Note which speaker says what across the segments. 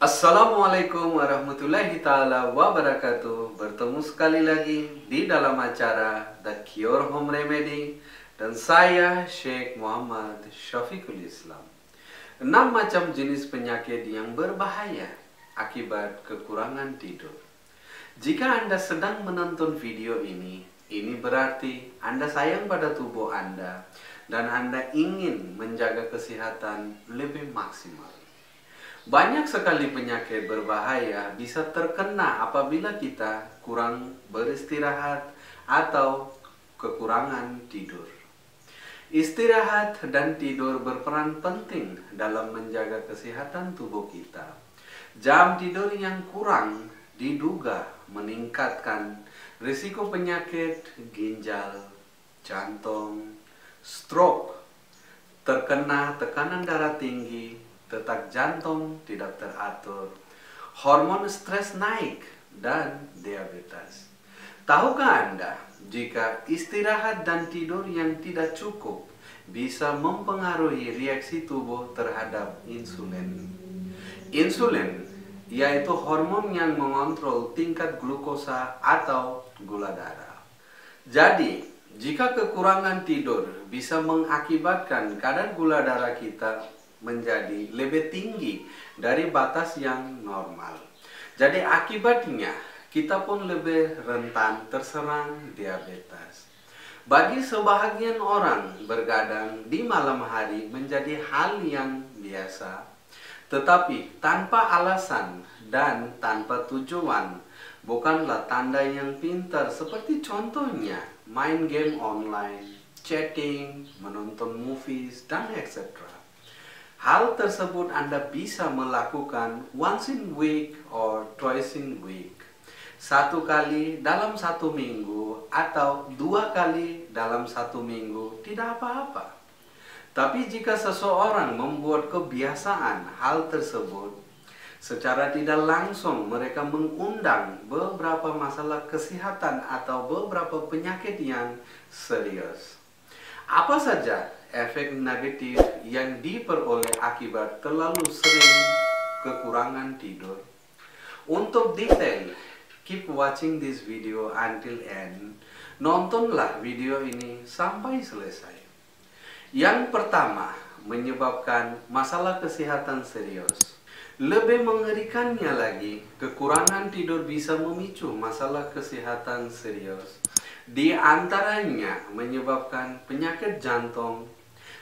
Speaker 1: Assalamualaikum warahmatullahi taala wabarakatuh. Bertemu sekali lagi di dalam acara The Cure Home Remedy dan saya Sheikh Muhammad Syafiqul Islam. 6 macam jenis penyakit yang berbahaya akibat kekurangan tidur. Jika Anda sedang menonton video ini berarti Anda sayang pada tubuh Anda dan Anda ingin menjaga kesehatan lebih maksimal. Banyak sekali penyakit berbahaya bisa terkena apabila kita kurang beristirahat atau kekurangan tidur. Istirahat dan tidur berperan penting dalam menjaga kesehatan tubuh kita. Jam tidur yang kurang diduga meningkatkan risiko penyakit ginjal, jantung, stroke, terkena tekanan darah tinggi, detak jantung tidak teratur, hormon stres naik, dan diabetes. Tahukah Anda jika istirahat dan tidur yang tidak cukup bisa mempengaruhi reaksi tubuh terhadap insulin? Insulin yaitu hormon yang mengontrol tingkat glukosa atau gula darah. Jadi, jika kekurangan tidur bisa mengakibatkan kadar gula darah kita menjadi lebih tinggi dari batas yang normal. Jadi akibatnya kita pun lebih rentan terserang diabetes. Bagi sebahagian orang, bergadang di malam hari menjadi hal yang biasa. Tetapi tanpa alasan dan tanpa tujuan bukanlah tanda yang pintar, seperti contohnya main game online, chatting, menonton movies, dan etc. Hal tersebut Anda bisa melakukan once in week or twice in week. 1 kali dalam 1 minggu atau 2 kali dalam 1 minggu tidak apa-apa. Tapi jika seseorang membuat kebiasaan hal tersebut, secara tidak langsung mereka mengundang beberapa masalah kesehatan atau beberapa penyakit yang serius. Apa saja efek negatif yang diperoleh akibat terlalu sering kekurangan tidur? Untuk detail, keep watching this video until end. Nontonlah video ini sampai selesai. Yang pertama, menyebabkan masalah kesehatan serius. Lebih mengerikannya lagi, kekurangan tidur bisa memicu masalah kesehatan serius. Di antaranya menyebabkan penyakit jantung,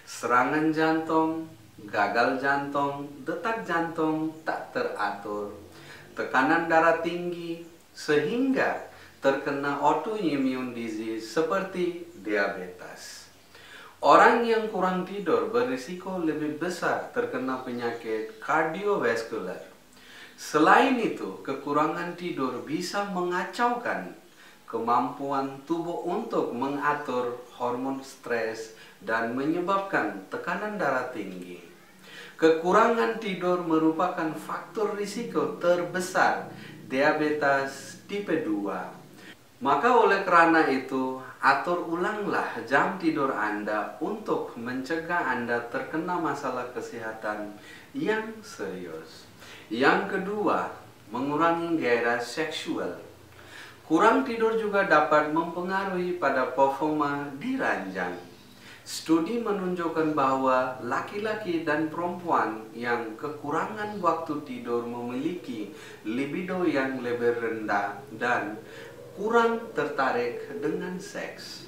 Speaker 1: serangan jantung, gagal jantung, detak jantung tak teratur, tekanan darah tinggi, sehingga terkena autoimmune disease seperti diabetes. Orang yang kurang tidur berisiko lebih besar terkena penyakit kardiovaskular. Selain itu, kekurangan tidur bisa mengacaukan kemampuan tubuh untuk mengatur hormon stres dan menyebabkan tekanan darah tinggi. Kekurangan tidur merupakan faktor risiko terbesar diabetes tipe 2. Maka oleh karena itu, atur ulanglah jam tidur Anda untuk mencegah Anda terkena masalah kesehatan yang serius. Yang kedua, mengurangi gairah seksual. Kurang tidur juga dapat mempengaruhi pada performa di ranjang. Studi menunjukkan bahwa laki-laki dan perempuan yang kekurangan waktu tidur memiliki libido yang lebih rendah dan kurang tertarik dengan seks.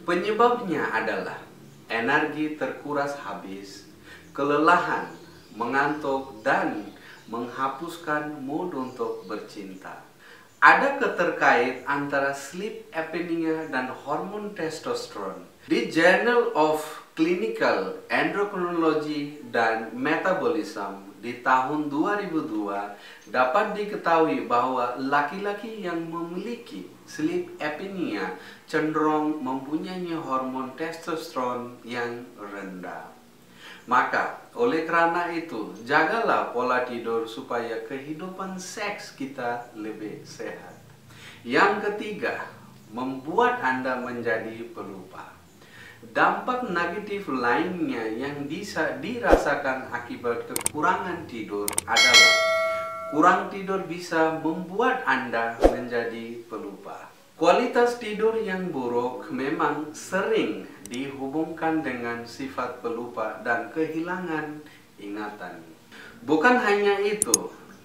Speaker 1: Penyebabnya adalah energi terkuras habis, kelelahan, mengantuk, dan menghapuskan mood untuk bercinta. Ada keterkait antara sleep apnea dan hormon testosteron. Di Journal of Clinical Endocrinology dan Metabolism di tahun 2002 dapat diketahui bahwa laki-laki yang memiliki sleep apnea cenderung mempunyai hormon testosteron yang rendah. Maka, oleh karena itu, jagalah pola tidur supaya kehidupan seks kita lebih sehat. Yang ketiga, membuat Anda menjadi pelupa. Dampak negatif lainnya yang bisa dirasakan akibat kekurangan tidur adalah kurang tidur bisa membuat Anda menjadi pelupa. Kualitas tidur yang buruk memang sering dihubungkan dengan sifat pelupa dan kehilangan ingatan. Bukan hanya itu,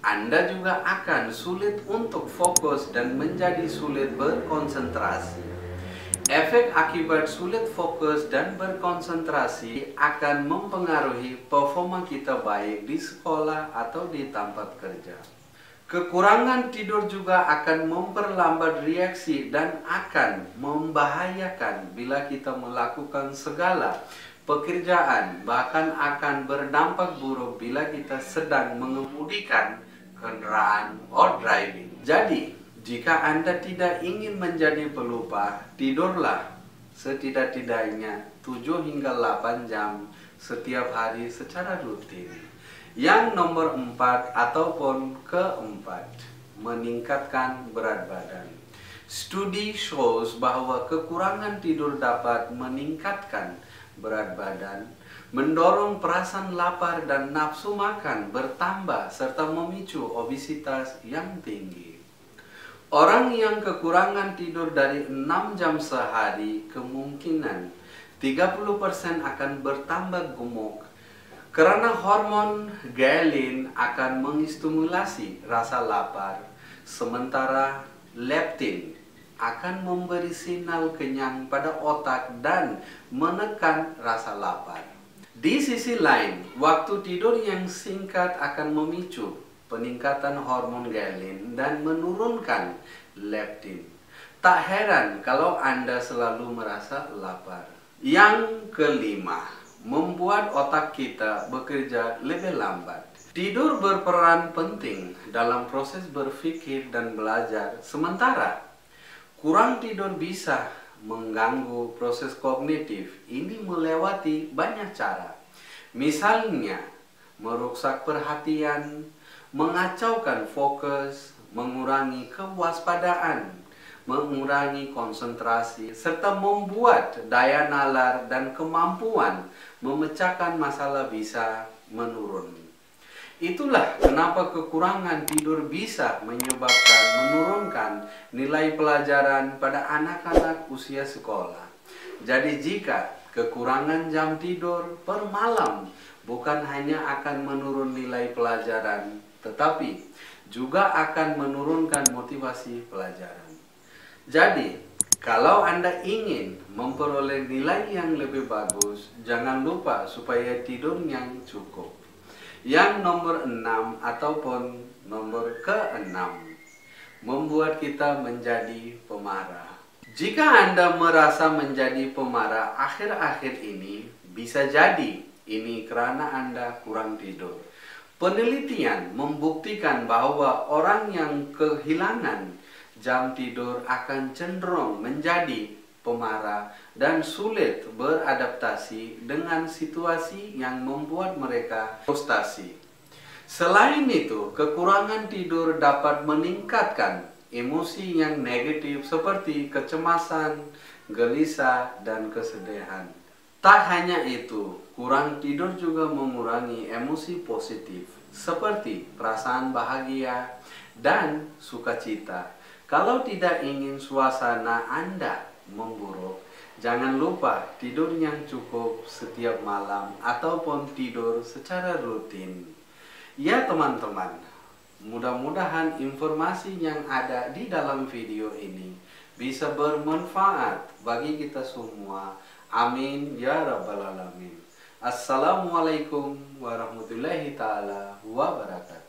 Speaker 1: Anda juga akan sulit untuk fokus dan menjadi sulit berkonsentrasi. Efek akibat sulit fokus dan berkonsentrasi akan mempengaruhi performa kita baik di sekolah atau di tempat kerja. Kekurangan tidur juga akan memperlambat reaksi dan akan membahayakan bila kita melakukan segala pekerjaan, bahkan akan berdampak buruk bila kita sedang mengemudikan kendaraan or driving. Jadi, jika Anda tidak ingin menjadi pelupa, tidurlah setidak-tidaknya 7 hingga 8 jam setiap hari secara rutin. Yang nomor 4 ataupun keempat, meningkatkan berat badan. Studi shows bahwa kekurangan tidur dapat meningkatkan berat badan, mendorong perasaan lapar dan nafsu makan bertambah, serta memicu obesitas yang tinggi. Orang yang kekurangan tidur dari 6 jam sehari kemungkinan 30% akan bertambah gemuk karena hormon ghrelin akan mengistimulasi rasa lapar, sementara leptin akan memberi sinyal kenyang pada otak dan menekan rasa lapar. Di sisi lain, waktu tidur yang singkat akan memicu peningkatan hormon ghrelin dan menurunkan leptin. Tak heran kalau Anda selalu merasa lapar. Yang kelima, membuat otak kita bekerja lebih lambat. Tidur berperan penting dalam proses berpikir dan belajar, sementara kurang tidur bisa mengganggu proses kognitif. Ini melewati banyak cara. Misalnya, merusak perhatian, mengacaukan fokus, mengurangi kewaspadaan, mengurangi konsentrasi, serta membuat daya nalar dan kemampuan memecahkan masalah bisa menurun. Itulah kenapa kekurangan tidur bisa menyebabkan menurunkan nilai pelajaran pada anak-anak usia sekolah. Jadi jika kekurangan jam tidur per malam bukan hanya akan menurun nilai pelajaran, tetapi juga akan menurunkan motivasi pelajaran. Jadi, kalau Anda ingin memperoleh nilai yang lebih bagus, jangan lupa supaya tidur yang cukup. Yang nomor 6 ataupun nomor ke-6, membuat kita menjadi pemarah. Jika Anda merasa menjadi pemarah akhir-akhir ini, bisa jadi ini karena Anda kurang tidur. Penelitian membuktikan bahwa orang yang kehilangan jam tidur akan cenderung menjadi pemarah dan sulit beradaptasi dengan situasi yang membuat mereka frustasi. Selain itu, kekurangan tidur dapat meningkatkan emosi yang negatif seperti kecemasan, gelisah, dan kesedihan. Tak hanya itu, kurang tidur juga mengurangi emosi positif seperti perasaan bahagia dan sukacita. Kalau tidak ingin suasana Anda memburuk, jangan lupa tidur yang cukup setiap malam ataupun tidur secara rutin. Ya teman-teman, mudah-mudahan informasi yang ada di dalam video ini bisa bermanfaat bagi kita semua. Amin ya rabbal alamin. Assalamualaikum warahmatullahi ta'ala wabarakatuh.